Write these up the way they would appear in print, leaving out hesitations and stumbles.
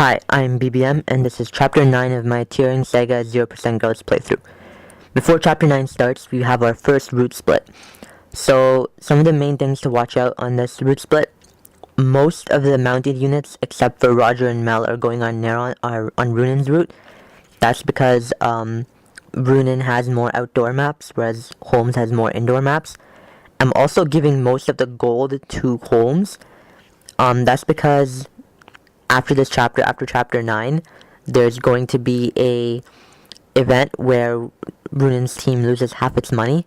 Hi, I'm BBM, and this is Chapter 9 of my Tiering Saga 0% Ghost playthrough. Before Chapter 9 starts, we have our first route split. So, some of the main things to watch out on this route split: most of the mounted units, except for Roger and Mel, are going on Neron, are on Runan's route. That's because Runan has more outdoor maps, whereas Holmes has more indoor maps. I'm also giving most of the gold to Holmes. That's because after this chapter, after chapter 9, there's going to be a event where Runan's team loses half its money.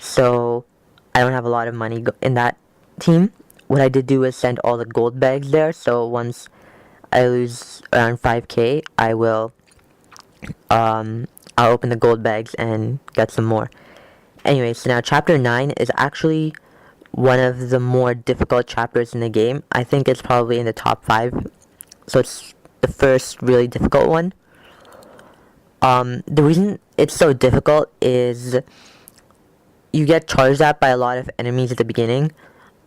So I don't have a lot of money in that team. What I did do is send all the gold bags there. So once I lose around 5k, I'll open the gold bags and get some more. Anyway, so now chapter 9 is actually one of the more difficult chapters in the game. I think it's probably in the top 5. So it's the first really difficult one. The reason it's so difficult is you get charged at by a lot of enemies at the beginning.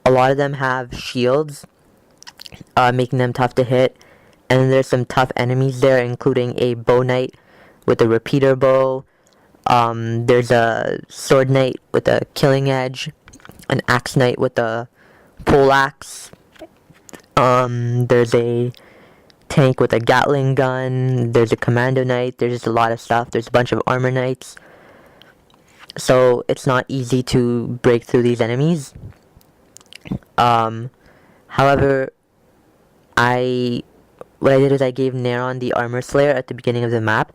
A lot of them have shields, making them tough to hit. And then there's some tough enemies there, including a bow knight with a repeater bow. There's a sword knight with a killing edge, an axe knight with a pole axe. There's a tank with a Gatling gun, there's a commando knight, there's just a lot of stuff. There's a bunch of armor knights. So it's not easy to break through these enemies. However, what I did is I gave Neron the armor slayer at the beginning of the map.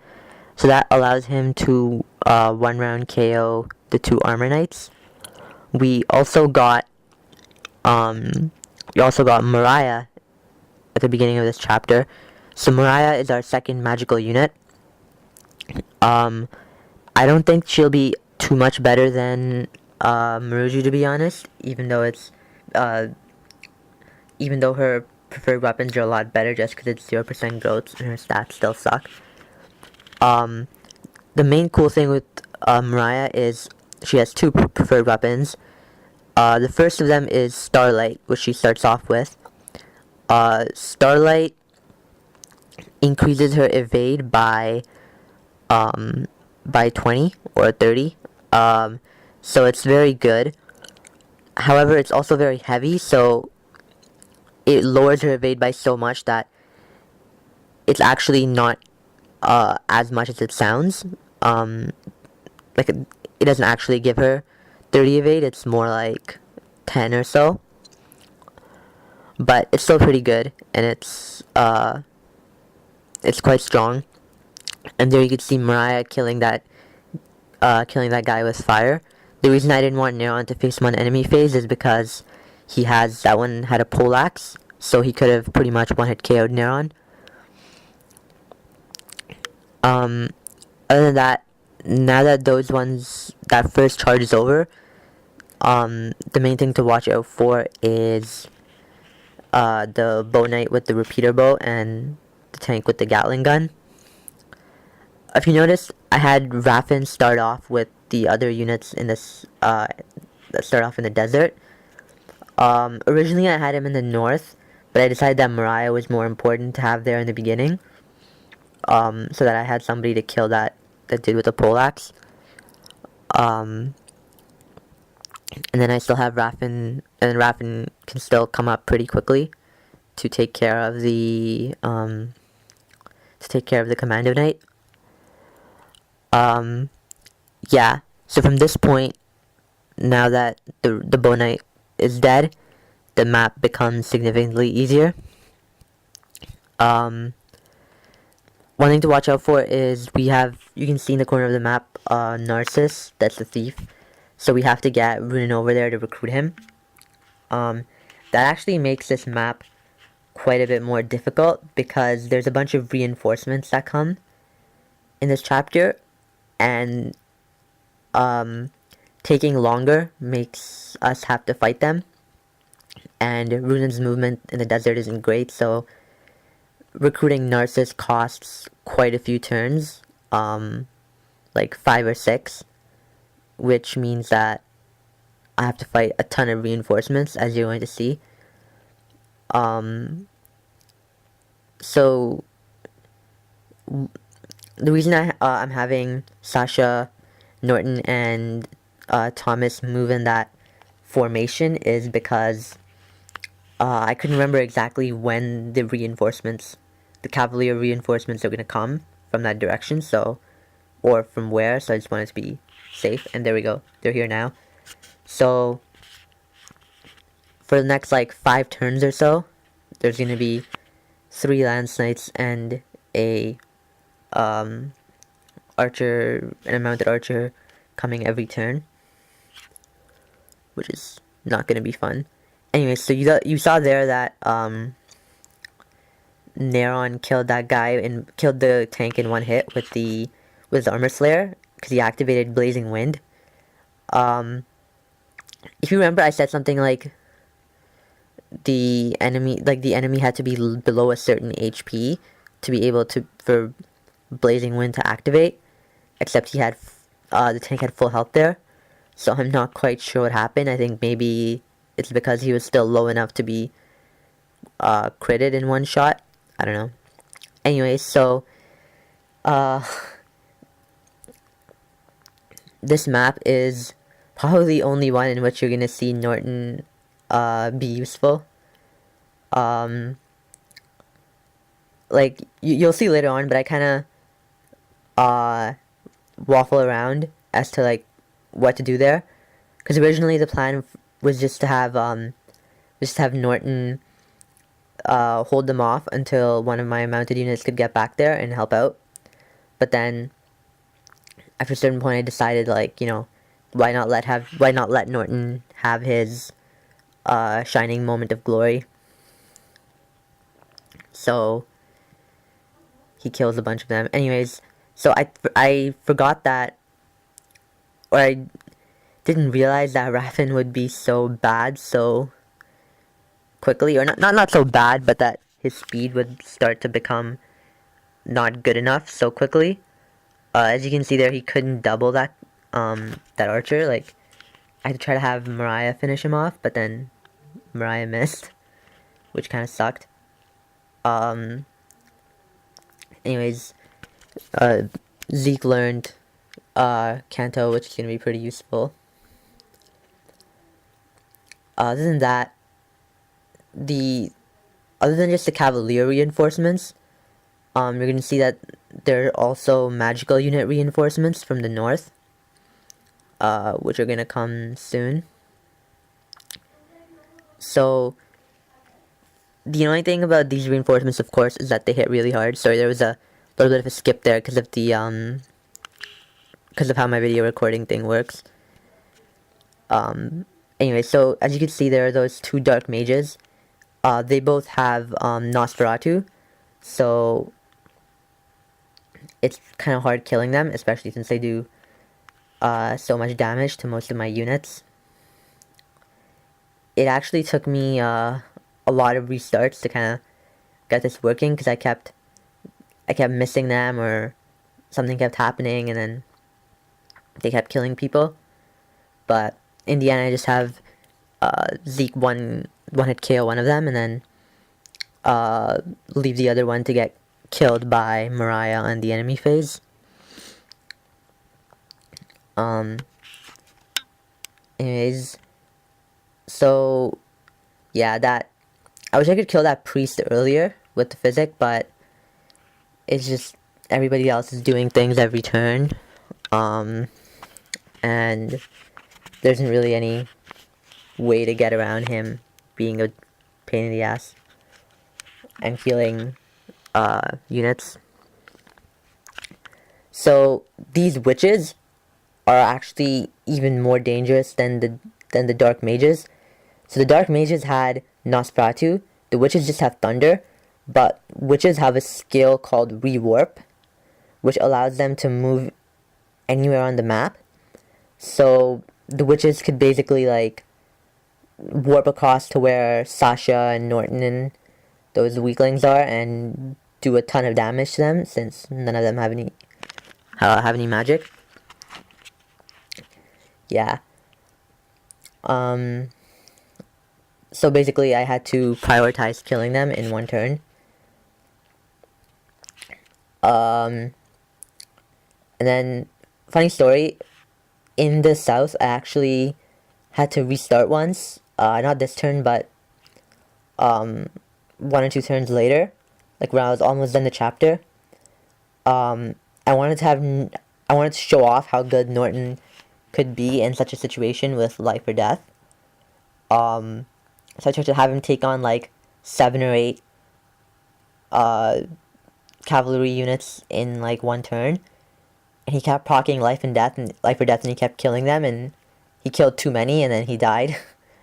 So that allows him to one round KO the 2 armor knights. We also got Mariah at the beginning of this chapter. So Mariah is our second magical unit. I don't think she'll be too much better than Maruju, to be honest, even though her preferred weapons are a lot better just because it's 0% growth and her stats still suck. The main cool thing with Mariah is she has 2 preferred weapons. The first of them is Starlight, which she starts off with. Starlight increases her evade by 20 or 30. So it's very good. However, it's also very heavy, so it lowers her evade by so much that it's actually not as much as it sounds. It doesn't actually give her 30 evade, it's more like 10 or so. But it's still pretty good, and it's quite strong. And there you can see Mariah killing that guy with fire. The reason I didn't want Neron to face him on enemy phase is because that one had a pole axe, so he could have pretty much one-hit KO'd Neron. Other than that, now that that first charge is over, the main thing to watch out for is the bow knight with the repeater bow and the tank with the Gatling gun. If you notice, I had Raffin start off with the other units in this that start off in the desert. Originally I had him in the north, but I decided that Mariah was more important to have there in the beginning, so that I had somebody to kill that dude with the pole axe. And then I still have Raffin, and Raffin can still come up pretty quickly to take care of the commando knight. Yeah. So from this point, now that the bow knight is dead, the map becomes significantly easier. One thing to watch out for is you can see in the corner of the map, Narcissus, that's the thief. So we have to get Runan over there to recruit him. That actually makes this map quite a bit more difficult because there's a bunch of reinforcements that come in this chapter, and taking longer makes us have to fight them. And Runan's movement in the desert isn't great, so recruiting Narcissus costs quite a few turns, like 5 or 6. Which means that I have to fight a ton of reinforcements, as you're going to see. So the reason I'm having Sasha, Norton, and Thomas move in that formation is because I couldn't remember exactly when the reinforcements, the Cavalier reinforcements, are gonna come from that direction. So, or from where. So I just wanted to be safe. And there we go. They're here now. So for the next like 5 turns or so, there's gonna be 3 Lance Knights and a archer, an mounted archer coming every turn, which is not gonna be fun. Anyway, so you saw there that Neron killed that guy and killed the tank in 1 hit with his armor slayer because he activated Blazing Wind. If you remember, I said something like the enemy had to be below a certain HP to be able to for Blazing Wind to activate. Except he had the tank had full health there, so I'm not quite sure what happened. I think maybe it's because he was still low enough to be critted in 1 shot. I don't know. Anyway, so this map is probably the only one in which you're gonna see Norton be useful. Like you'll see later on, but I kind of waffle around as to like what to do there, because originally the plan was just to have Norton hold them off until one of my mounted units could get back there and help out. But then after a certain point I decided, like, you know, why not let Norton have his shining moment of glory. So he kills a bunch of them. Anyways, so I forgot that, or I didn't realize that Raffen would be so bad so quickly, or not so bad, but that his speed would start to become not good enough so quickly. As you can see there, he couldn't double that archer. Like, I had to try to have Mariah finish him off, but then Mariah missed, which kind of sucked. Anyways, Zeke learned Kanto, which is going to be pretty useful. Other than that, other than just the Cavalier reinforcements, you're going to see that there are also magical unit reinforcements from the north, which are going to come soon. So the only thing about these reinforcements, of course, is that they hit really hard. Sorry, there was a little bit of a skip there because of the because of how my video recording thing works. Anyway, so as you can see, there are those 2 dark mages. They both have Nosferatu, so it's kind of hard killing them, especially since they do so much damage to most of my units. It actually took me a lot of restarts to kind of get this working, because I kept missing them, or something kept happening, and then they kept killing people. But in the end, I just have Zeke one hit KO one of them, and then leave the other one to get killed by Mariah on the enemy phase. Anyways, so yeah, I wish I could kill that priest earlier with the physic, but it's just everybody else is doing things every turn, and there isn't really any way to get around him being a pain in the ass and healing units. So these witches are actually even more dangerous than the dark mages. So the dark mages had Nosferatu, the witches just have thunder, but witches have a skill called rewarp, which allows them to move anywhere on the map. So the witches could basically like warp across to where Sasha and Norton and those weaklings are and do a ton of damage to them, since none of them have any magic. Yeah. So basically I had to prioritize killing them in 1 turn. And then, funny story, in the south, I actually had to restart once. Not this turn, but one or two turns later, like when I was almost done the chapter. Um, I wanted to I wanted to show off how good Norton could be in such a situation with life or death. So I tried to have him take on like 7 or 8 cavalry units in like one turn, and he kept proccing life or death, and he kept killing them, and he killed too many, and then he died,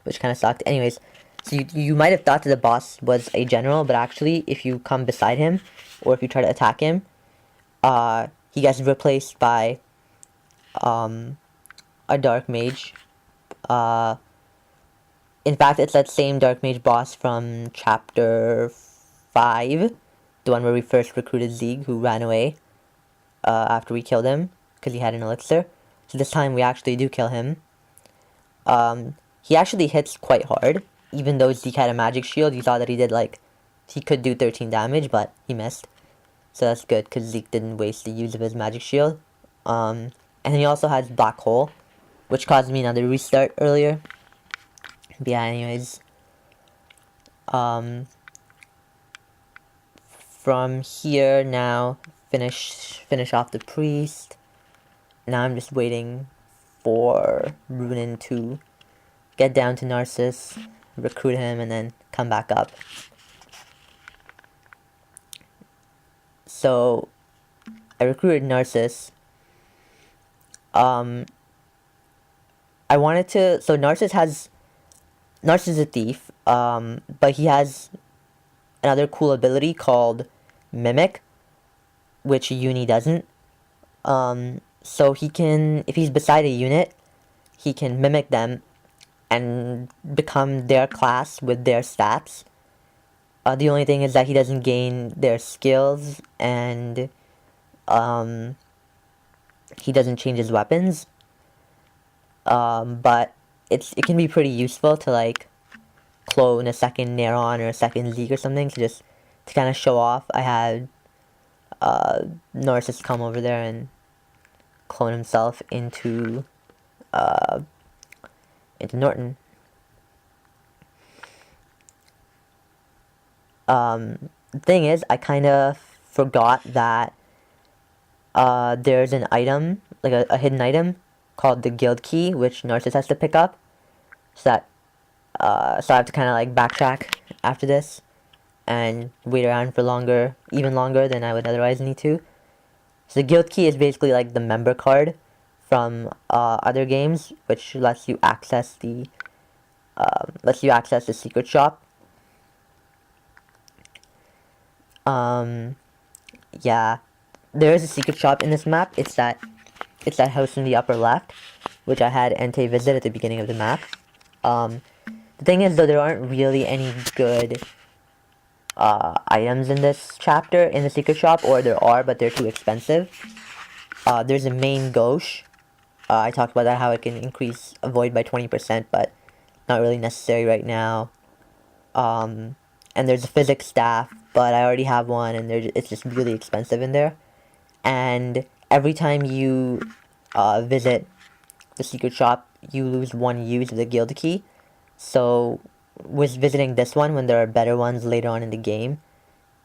which kind of sucked. Anyways, so you might have thought that the boss was a general, but actually, if you come beside him, or if you try to attack him, he gets replaced by a dark mage. In fact, it's that same dark mage boss from chapter 5, the one where we first recruited Zeke, who ran away after we killed him because he had an elixir. So this time we actually do kill him. He actually hits quite hard, even though Zeke had a magic shield. You saw that he could do 13 damage, but he missed. So that's good because Zeke didn't waste the use of his magic shield. And then he also has Black Hole, which caused me another restart earlier. But yeah, anyways. From here now, finish off the priest. Now I'm just waiting for Runin to get down to Narcissus, recruit him, and then come back up. So I recruited Narcissus. I wanted to. So Narcissus is a thief. But he has another cool ability called Mimic, which Uni doesn't. So he can, if he's beside a unit, he can mimic them and become their class with their stats. The only thing is that he doesn't gain their skills, and he doesn't change his weapons. But it can be pretty useful to like clone a second Neron or a second Zeke or something, so just to kind of show off. I had Narcissus come over there and clone himself into Norton. The thing is, I kind of forgot that there's an item, like a hidden item, called the guild key, which Narcissus has to pick up. So I have to kind of like backtrack after this and wait around for even longer than I would otherwise need to. So the guild key is basically like the member card from other games, which lets you access the secret shop. Yeah, there is a secret shop in this map. It's that house in the upper left, which I had Entei visit at the beginning of the map. The thing is, though, there aren't really any good items in this chapter in the secret shop, or there are, but they're too expensive. There's a main gauche. I talked about that, how it can increase avoid by 20%, but not really necessary right now. And there's a physics staff, but I already have one, and it's just really expensive in there. And every time you visit the secret shop, you lose 1 use of the guild key. So, with visiting this one when there are better ones later on in the game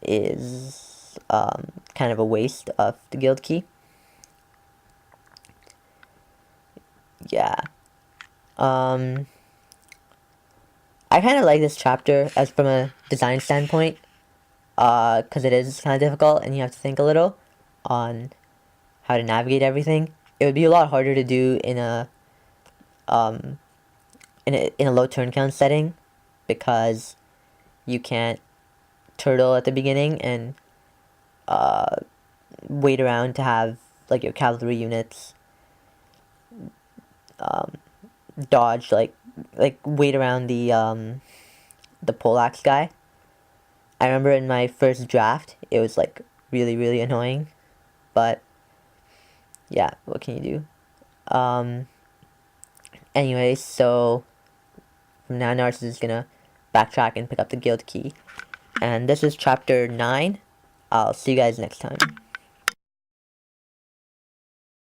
is kind of a waste of the guild key. Yeah. I kind of like this chapter as from a design standpoint, because it is kind of difficult and you have to think a little on how to navigate everything. It would be a lot harder to do in a low turn count setting, because you can't turtle at the beginning and wait around to have like your cavalry units dodge, like wait around the poleaxe guy. I remember in my first draft it was like really, really annoying, but yeah, what can you do? Anyways, so from now Narcissus is gonna backtrack and pick up the guild key. And this is chapter 9. I'll see you guys next time.